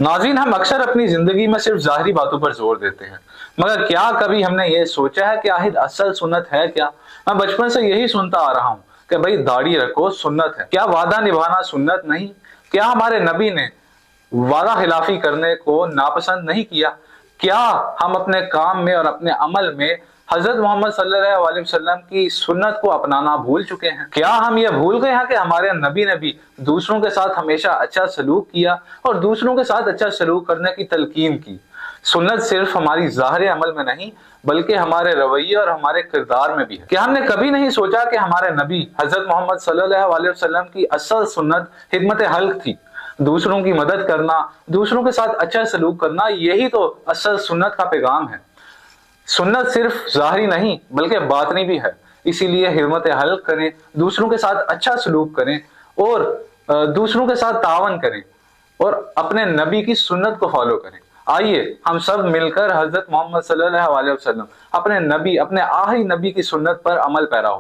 नाज़रीन, हम अक्सर अपनी जिंदगी में सिर्फ ज़ाहिरी बातों पर जोर देते हैं, मगर क्या कभी हमने ये सोचा है कि आखिर असल सुन्नत है क्या? मैं बचपन से यही सुनता आ रहा हूँ कि भाई दाढ़ी रखो सुन्नत है। क्या वादा निभाना सुन्नत नहीं? क्या हमारे नबी ने वादा खिलाफी करने को नापसंद नहीं किया? क्या हम अपने काम में और अपने अमल में हजरत मोहम्मद सल्लल्लाहु अलैहि वसल्लम की सुन्नत को अपनाना भूल चुके हैं? क्या हम ये भूल गए हैं कि हमारे नबी ने भी दूसरों के साथ हमेशा अच्छा सलूक किया और दूसरों के साथ अच्छा सलूक करने की तलकीन की? सुन्नत सिर्फ हमारी ज़ाहिर अमल में नहीं बल्कि हमारे रवैये और हमारे किरदार में भी है। क्या हमने कभी नहीं सोचा कि हमारे नबी हजरत मोहम्मद सल्लल्लाहु अलैहि वसल्लम की असल सुन्नत हिकमत हल्क थी? दूसरों की मदद करना, दूसरों के साथ अच्छा सलूक करना, यही तो असल सुन्नत का पैगाम है। सुन्नत सिर्फ ज़ाहिरी नहीं बल्कि बातनी भी है। इसीलिए हिम्मत हल्क करें, दूसरों के साथ अच्छा सलूक करें और दूसरों के साथ तावन करें और अपने नबी की सुन्नत को फॉलो करें। आइए हम सब मिलकर हजरत मोहम्मद सल्लल्लाहु अलैहि वसल्लम अपने नबी, अपने आखिरी नबी की सुन्नत पर अमल पैरा हो।